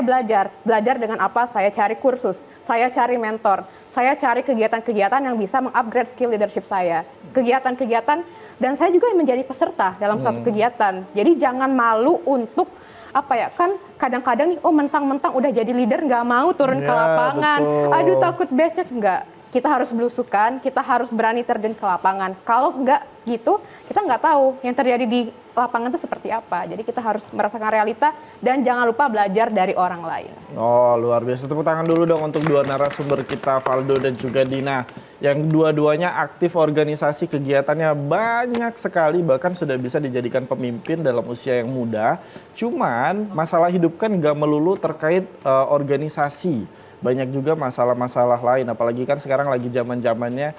belajar dengan apa? Saya cari kursus, saya cari mentor, saya cari kegiatan-kegiatan yang bisa mengupgrade skill leadership saya. Kegiatan-kegiatan, dan saya juga menjadi peserta dalam suatu kegiatan. Jadi jangan malu untuk apa ya, kan kadang-kadang nih, oh mentang-mentang udah jadi leader nggak mau turun ke Ya, lapangan, betul. aduh takut becek, enggak. Kita harus belusukan, kita harus berani terjun ke lapangan. Kalau enggak gitu, kita nggak tahu yang terjadi di lapangan itu seperti apa. Jadi kita harus merasakan realita dan jangan lupa belajar dari orang lain. Oh, luar biasa. Tepuk tangan dulu dong untuk dua narasumber kita, Valdo dan juga Dina. Yang dua-duanya aktif organisasi, kegiatannya banyak sekali, bahkan sudah bisa dijadikan pemimpin dalam usia yang muda. Cuman masalah hidup kan nggak melulu terkait organisasi. Banyak juga masalah-masalah lain, apalagi kan sekarang lagi zaman-zamannya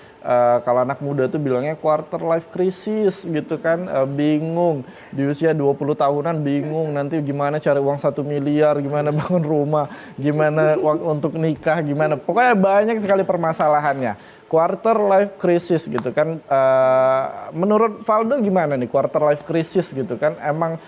kalau anak muda tuh bilangnya quarter life crisis gitu kan, bingung di usia 20 tahunan, bingung nanti gimana cari uang 1 miliar, gimana bangun rumah, gimana uang untuk nikah, gimana, pokoknya banyak sekali permasalahannya. Quarter life crisis gitu kan, menurut Valdo gimana nih quarter life crisis gitu kan, emang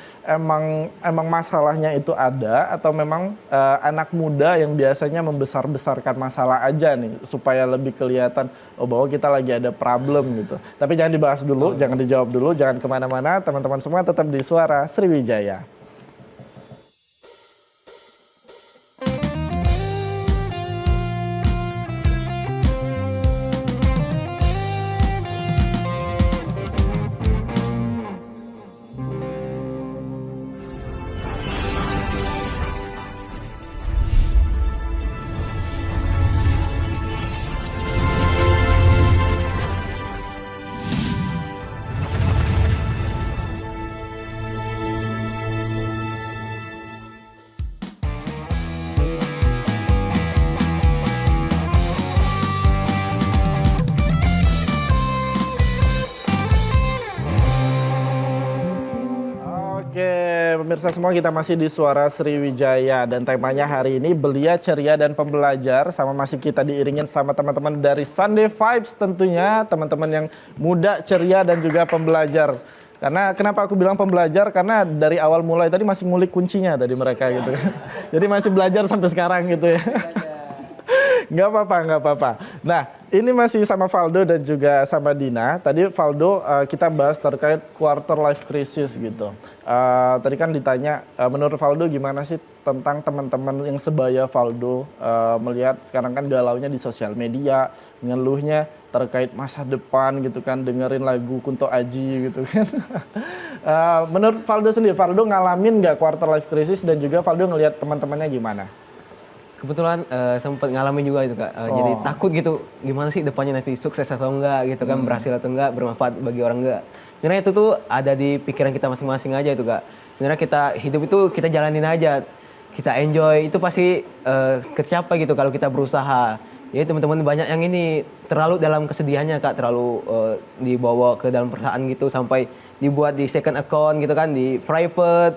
masalahnya itu ada atau memang anak muda yang biasanya membesar-besarkan masalah aja nih supaya lebih kelihatan oh bahwa kita lagi ada problem gitu. Tapi jangan dibahas dulu, jangan dijawab dulu, jangan kemana-mana, teman-teman semua tetap di Suara Sriwijaya. pemirsa semua, kita masih di Suara Sriwijaya dan temanya hari ini belia, ceria, dan pembelajar. Sama masih kita diiringin sama teman-teman dari Sunday Vibes tentunya, teman-teman yang muda, ceria, dan juga pembelajar. Karena kenapa aku bilang pembelajar? Karena dari awal mulai tadi masih ngulik kuncinya tadi mereka gitu kan. Jadi masih belajar sampai sekarang gitu ya. Nggak apa-apa. Nah, ini masih sama Valdo dan juga sama Dina. Tadi Valdo kita bahas terkait quarter life crisis gitu. Tadi kan ditanya, menurut Valdo gimana sih tentang teman-teman yang sebaya Valdo melihat sekarang kan galaunya di sosial media, ngeluhnya terkait masa depan gitu kan, dengerin lagu Kunto Aji gitu kan. Menurut Valdo sendiri, Valdo ngalamin nggak quarter life crisis dan juga Valdo ngelihat teman-temannya gimana? Kebetulan sempat ngalamin juga itu Kak. Jadi takut gitu, gimana sih depannya nanti sukses atau enggak gitu kan, berhasil atau enggak, bermanfaat bagi orang enggak. Sebenarnya itu tuh ada di pikiran kita masing-masing aja itu Kak. Sebenarnya kita hidup itu kita jalanin aja, kita enjoy, itu pasti tercapai gitu kalau kita berusaha. Jadi teman-teman banyak yang ini terlalu dalam kesedihannya Kak, terlalu dibawa ke dalam perasaan gitu sampai dibuat di second account gitu kan, di private.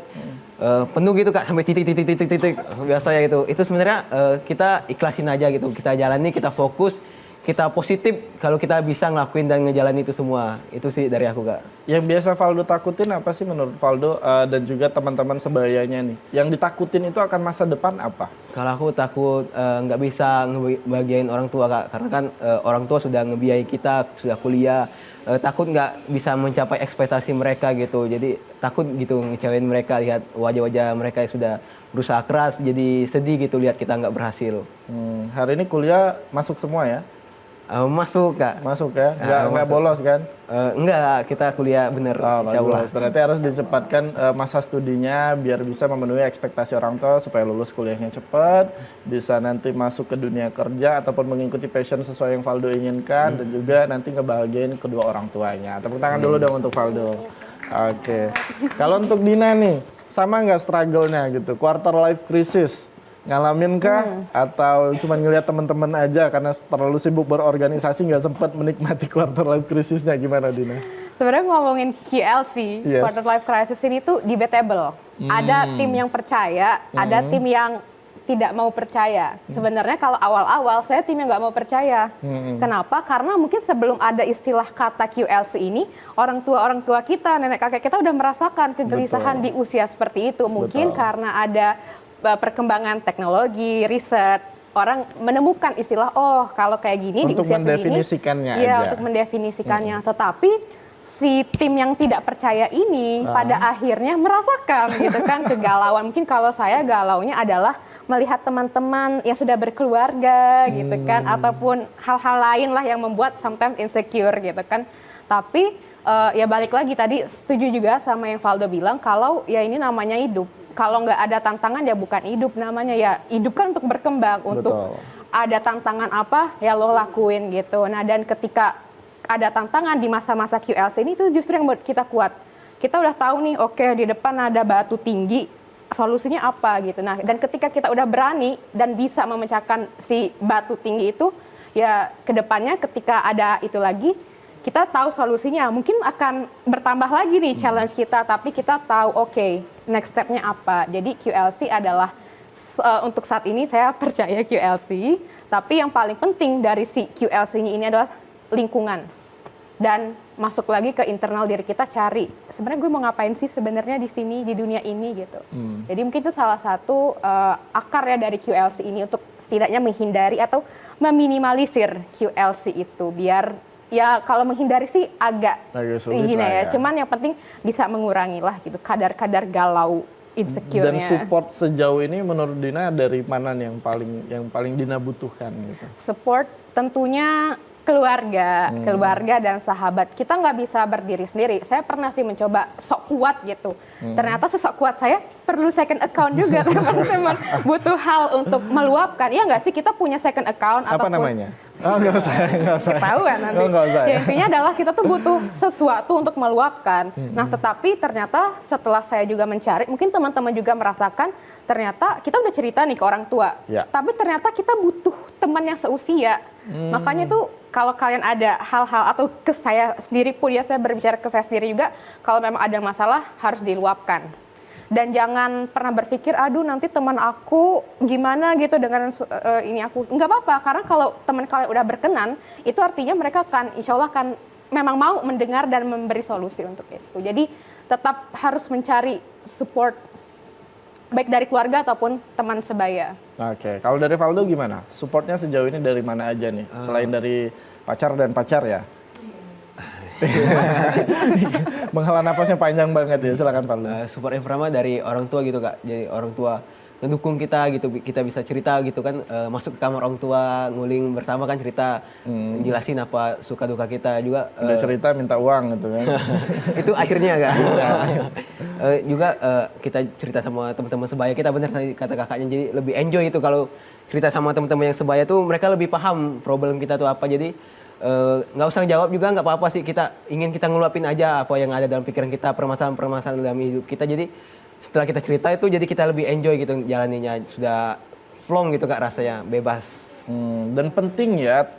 Penuh gitu Kak, sampai titik biasa ya gitu. Itu sebenarnya kita ikhlasin aja gitu, kita jalani, kita fokus, kita positif kalau kita bisa ngelakuin dan ngejalanin itu semua. Itu sih dari aku Kak. Yang biasa Valdo takutin apa sih menurut Valdo dan juga teman-teman sebayanya nih? Yang ditakutin itu akan masa depan apa? Kalau aku takut nggak bisa ngebahagiain orang tua Kak, karena kan orang tua sudah ngebiayai kita, sudah kuliah. Takut nggak bisa mencapai ekspektasi mereka gitu, jadi takut gitu ngecewain mereka, lihat wajah-wajah mereka yang sudah berusaha keras, jadi sedih gitu lihat kita nggak berhasil. Hari ini kuliah masuk semua ya? Masuk Kak. Masuk ya? Nggak bolos kan? Enggak, kita kuliah bener, insyaallah. Berarti harus dicepatkan masa studinya biar bisa memenuhi ekspektasi orang tua supaya lulus kuliahnya cepat, bisa nanti masuk ke dunia kerja ataupun mengikuti passion sesuai yang Valdo inginkan dan juga nanti ngebahagiain kedua orang tuanya. Tepuk tangan dulu dong untuk Valdo. Oke. Kalau untuk Dina nih, sama nggak struggle-nya gitu? Quarter life crisis ngalamin kah atau cuma ngelihat teman-teman aja karena terlalu sibuk berorganisasi nggak sempat menikmati quarter life crisisnya? Gimana Dina? Sebenarnya ngomongin QLC, quarter life crisis ini tuh debatable. Ada tim yang percaya, ada tim yang tidak mau percaya. Sebenarnya kalau awal-awal saya tim yang nggak mau percaya. Kenapa? Karena mungkin sebelum ada istilah kata QLC ini, orang tua kita, nenek kakek kita udah merasakan kegelisahan di usia seperti itu. Mungkin karena ada perkembangan teknologi, riset, orang menemukan istilah, oh kalau kayak gini di usia segini. Untuk mendefinisikannya aja. Iya, untuk mendefinisikannya. Tetapi si tim yang tidak percaya ini pada akhirnya merasakan gitu kan kegalauan. Mungkin kalau saya galaunya adalah melihat teman-teman yang sudah berkeluarga gitu kan, ataupun hal-hal lain lah yang membuat sometimes insecure gitu kan. Tapi ya balik lagi tadi setuju juga sama yang Valdo bilang, kalau ya ini namanya hidup. Kalau nggak ada tantangan ya bukan hidup namanya, ya hidup kan untuk berkembang, untuk ada tantangan apa ya lo lakuin gitu. Nah dan ketika ada tantangan di masa-masa QLC ini tuh justru yang buat kita kuat. Kita udah tahu nih, oke di depan ada batu tinggi, solusinya apa gitu. Nah dan ketika kita udah berani dan bisa memecahkan si batu tinggi itu, ya kedepannya ketika ada itu lagi, kita tahu solusinya. Mungkin akan bertambah lagi nih challenge kita, tapi kita tahu next step-nya apa. Jadi QLC adalah untuk saat ini saya percaya QLC, tapi yang paling penting dari si QLC-nya ini adalah lingkungan. Dan masuk lagi ke internal diri kita, cari sebenarnya gue mau ngapain sih sebenarnya di sini, di dunia ini gitu. Jadi mungkin itu salah satu akar ya dari QLC ini, untuk setidaknya menghindari atau meminimalisir QLC itu, biar ya kalau menghindari sih agak tinggi ya. Cuman yang penting bisa mengurangi lah gitu kadar-kadar galau, insecure-nya. Dan support sejauh ini menurut Dina dari mana nih yang paling Dina butuhkan gitu? Support tentunya keluarga dan sahabat. Kita nggak bisa berdiri sendiri. Saya pernah sih mencoba sok kuat gitu. Ternyata sesok kuat saya perlu second account juga teman-teman. Butuh hal untuk meluapkan. Iya nggak sih, kita punya second account apa namanya? Oh nggak usah. Ketahuan nanti. Oh, nggak usah, ya. Ya, intinya adalah kita tuh butuh sesuatu untuk meluapkan. Nah tetapi ternyata setelah saya juga mencari, mungkin teman-teman juga merasakan, ternyata kita udah cerita nih ke orang tua. Ya. Tapi ternyata kita butuh teman yang seusia. Makanya tuh kalau kalian ada hal-hal, atau ke saya sendiri pun ya, saya berbicara ke saya sendiri juga, kalau memang ada masalah harus diluapkan. Dan jangan pernah berpikir, aduh nanti teman aku gimana gitu dengan ini aku. Nggak apa-apa, karena kalau teman kalian udah berkenan, itu artinya mereka akan, insya Allah akan memang mau mendengar dan memberi solusi untuk itu. Jadi tetap harus mencari support, baik dari keluarga ataupun teman sebaya. Oke, kalau dari Valdo gimana? Supportnya sejauh ini dari mana aja nih? Selain dari pacar dan pacar ya? Menghela napasnya panjang banget ya, silakan Valdo. Support yang pertama dari orang tua gitu Kak. Jadi orang tua ngedukung kita gitu, kita bisa cerita gitu kan, masuk ke kamar orang tua, nguling bersama kan cerita, jelasin apa suka duka kita juga. Udah cerita minta uang gitu kan. Itu akhirnya Kak. Juga kita cerita sama teman-teman sebaya kita, benar tadi kata kakaknya, jadi lebih enjoy itu kalau cerita sama teman-teman yang sebaya tuh, mereka lebih paham problem kita tuh apa. Jadi nggak usah jawab juga nggak apa-apa sih, kita ingin kita ngeluapin aja apa yang ada dalam pikiran kita, permasalahan-permasalahan dalam hidup kita. Jadi setelah kita cerita itu jadi kita lebih enjoy gitu jalaninya, sudah flong gitu Kak, rasanya bebas. Dan penting ya,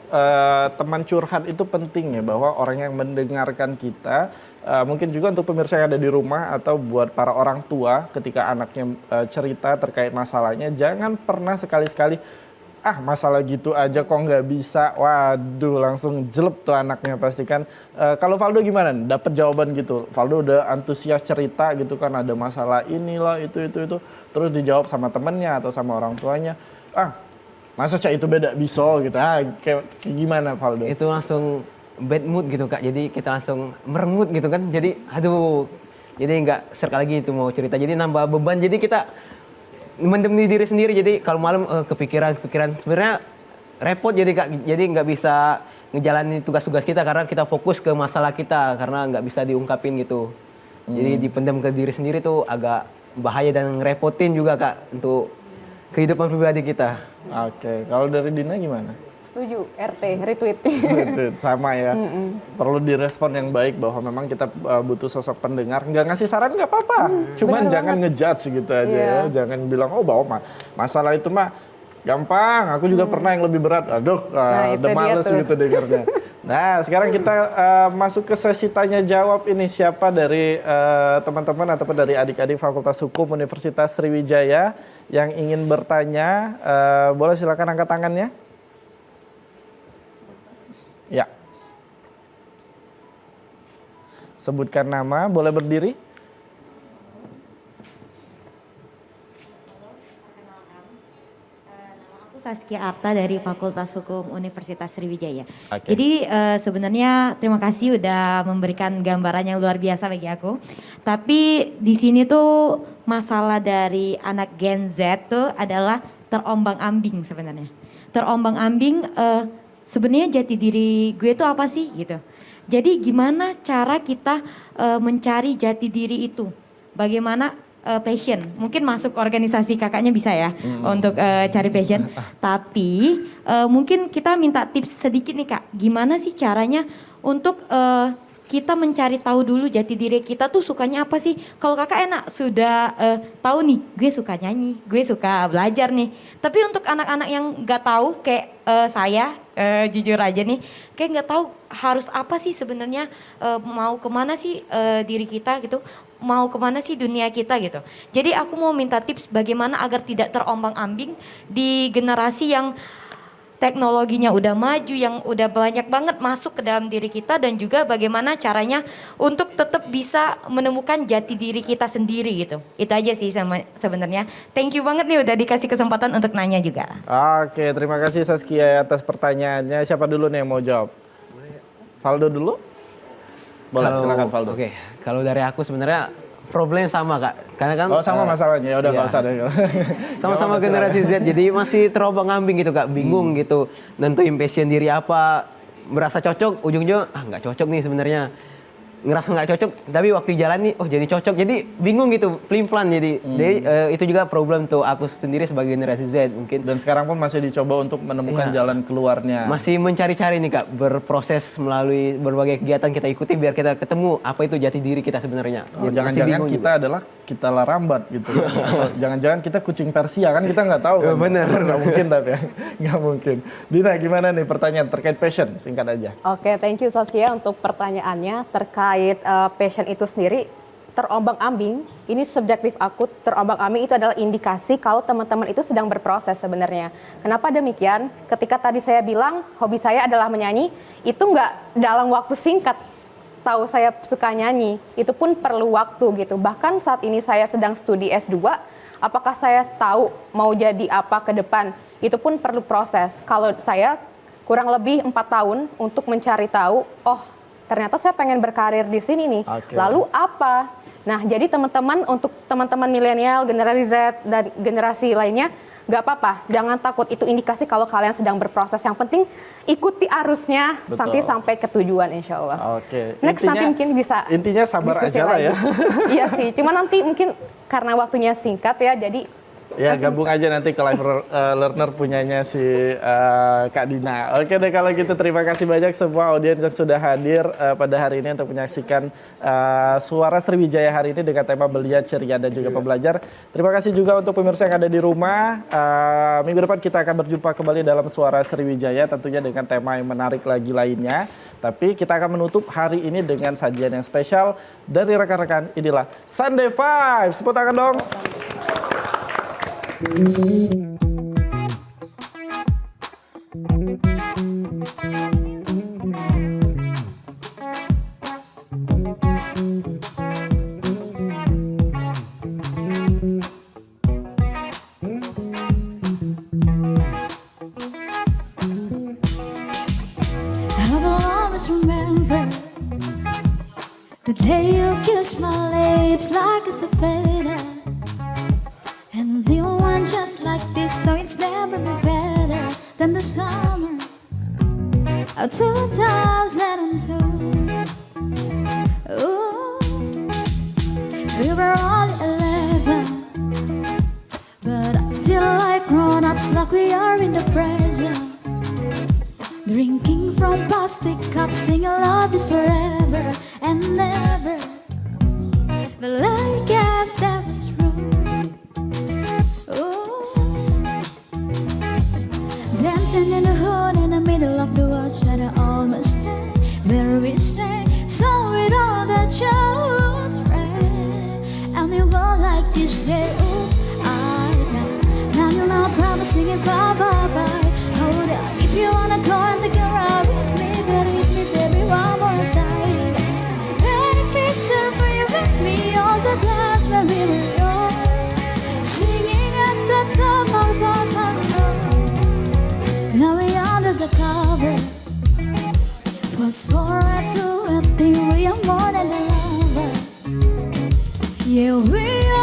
teman curhat itu penting ya, bahwa orang yang mendengarkan kita, mungkin juga untuk pemirsa yang ada di rumah atau buat para orang tua ketika anaknya cerita terkait masalahnya, jangan pernah sekali-sekali masalah gitu aja kok nggak bisa, waduh langsung jelek tuh anaknya pasti kan. Kalau Valdo gimana? Dapat jawaban gitu, Valdo udah antusias cerita gitu kan, ada masalah inilah itu, terus dijawab sama temennya atau sama orang tuanya, masa cak itu beda bisa gitu, kayak gimana Valdo? Itu langsung bad mood gitu Kak, jadi kita langsung merengut gitu kan, jadi aduh, jadi nggak serka lagi itu mau cerita, jadi nambah beban, jadi kita mendem di diri sendiri. Jadi kalau malam kepikiran sebenarnya repot jadi Kak, jadi nggak bisa ngejalanin tugas-tugas kita karena kita fokus ke masalah kita, karena nggak bisa diungkapin gitu. Jadi dipendam ke diri sendiri tuh agak bahaya dan ngerepotin juga Kak untuk kehidupan pribadi kita. Oke, kalau dari Dina gimana? Setuju, RT, retweet. Sama ya, perlu direspon yang baik bahwa memang kita butuh sosok pendengar. Nggak ngasih saran nggak apa-apa, cuman jangan ngejudge gitu aja ya. Jangan bilang bahwa masalah itu mah gampang, aku juga pernah yang lebih berat. Aduh, udah males gitu dengarnya. Nah, sekarang kita masuk ke sesi tanya jawab ini. Siapa dari teman-teman ataupun dari adik-adik Fakultas Hukum Universitas Sriwijaya yang ingin bertanya, boleh silakan angkat tangannya. Ya. Sebutkan nama, boleh berdiri. Aku Saskia Arta dari Fakultas Hukum Universitas Sriwijaya. Oke. Jadi sebenarnya terima kasih udah memberikan gambaran yang luar biasa bagi aku. Tapi di sini tuh masalah dari anak Gen Z tuh adalah terombang-ambing sebenarnya. Terombang-ambing sebenarnya jati diri gue itu apa sih gitu. Jadi gimana cara kita mencari jati diri itu? Bagaimana passion? Mungkin masuk organisasi kakaknya bisa ya untuk cari passion. Tapi mungkin kita minta tips sedikit nih Kak. Gimana sih caranya untuk kita mencari tahu dulu jati diri kita tuh sukanya apa sih? Kalau kakak enak sudah tahu nih, gue suka nyanyi, gue suka belajar nih. Tapi untuk anak-anak yang nggak tahu kayak saya, jujur aja nih, kayak nggak tahu harus apa sih sebenarnya, mau kemana sih diri kita gitu, mau kemana sih dunia kita gitu. Jadi aku mau minta tips bagaimana agar tidak terombang-ambing di generasi yang teknologinya udah maju, yang udah banyak banget masuk ke dalam diri kita, dan juga bagaimana caranya untuk tetap bisa menemukan jati diri kita sendiri gitu. Itu aja sih sebenarnya. Thank you banget nih udah dikasih kesempatan untuk nanya juga. Oke, terima kasih Saskia atas pertanyaannya. Siapa dulu nih yang mau jawab? Valdo dulu? Boleh, silakan Valdo. Oke, kalau dari aku sebenarnya problem sama Kak, karena kan sama masalahnya, ya udah nggak usah deh. Sama-sama generasi Z, jadi masih terombang-ambing gitu Kak, bingung gitu, nentuin passion diri apa, merasa cocok, ujung-ujung nggak cocok nih sebenarnya, ngerasa nggak cocok, tapi waktu jalan nih, jadi cocok, jadi bingung gitu, pelin-pelan jadi itu juga problem tuh aku sendiri sebagai generasi Z mungkin. Dan sekarang pun masih dicoba untuk menemukan jalan keluarnya. Masih mencari-cari nih Kak, berproses melalui berbagai kegiatan kita ikuti biar kita ketemu apa itu jati diri kita sebenarnya. Jangan-jangan kita adalah kita larambat gitu. Jangan-jangan kita kucing Persia, kan kita nggak tahu. Kan? Bener. Nggak mungkin tapi ya, nggak mungkin. Dina, gimana nih pertanyaan terkait passion, singkat aja. Oke, thank you Saskia untuk pertanyaannya terkait passion itu sendiri. terombang-ambing, ini subjektif aku, terombang-ambing itu adalah indikasi kalau teman-teman itu sedang berproses sebenarnya. Kenapa demikian? Ketika tadi saya bilang hobi saya adalah menyanyi, itu nggak dalam waktu singkat tahu saya suka nyanyi, itu pun perlu waktu gitu. Bahkan saat ini saya sedang studi S2, apakah saya tahu mau jadi apa ke depan, itu pun perlu proses. Kalau saya kurang lebih 4 tahun untuk mencari tahu, oh ternyata saya pengen berkarir di sini nih. Oke. Lalu apa? Nah, jadi teman-teman, untuk teman-teman milenial, generasi Z, dan generasi lainnya, nggak apa-apa, jangan takut, itu indikasi kalau kalian sedang berproses. Yang penting ikuti arusnya Betul. sampai ke tujuan, insya Allah. Oke. Next nanti mungkin bisa intinya sabar diskusi aja lah lagi. ya. Iya sih, cuma nanti mungkin karena waktunya singkat ya, jadi Ya gabung aja nanti ke live learner punyanya si Kak Dina. Oke deh kalau gitu, terima kasih banyak semua audiens yang sudah hadir pada hari ini untuk menyaksikan Suara Sriwijaya hari ini dengan tema belia, ceria dan juga pembelajar. Terima kasih juga untuk pemirsa yang ada di rumah. Minggu depan kita akan berjumpa kembali dalam Suara Sriwijaya, tentunya dengan tema yang menarik lagi lainnya. Tapi kita akan menutup hari ini dengan sajian yang spesial dari rekan-rekan. Inilah Sunday Vibes. Tepuk tangan dong. I will always remember the day you kissed my lips like a souvenir. And the one just like this, though it's never been better than the summer of 2002. Ooh, we were only 11, but until like grown-ups like we are in the present. Drinking from plastic cups, singing love is forever and never. But I guess that was true. Ooh. Dancing in the hood in the middle of the world, shut it almost stay where we stay. So with all the childhood friends, and we were like this, say, ooh, I know. Now you're not promising it, bye, bye, bye. Hold up, if you wanna go and take a ride with me, better hit me, baby, one more time. Paint a picture for you with me, all the times when we were young, singing at the top of our lungs. Now we're under the cover. Fast forward to a thing, we are more than a lover. Yeah, we are.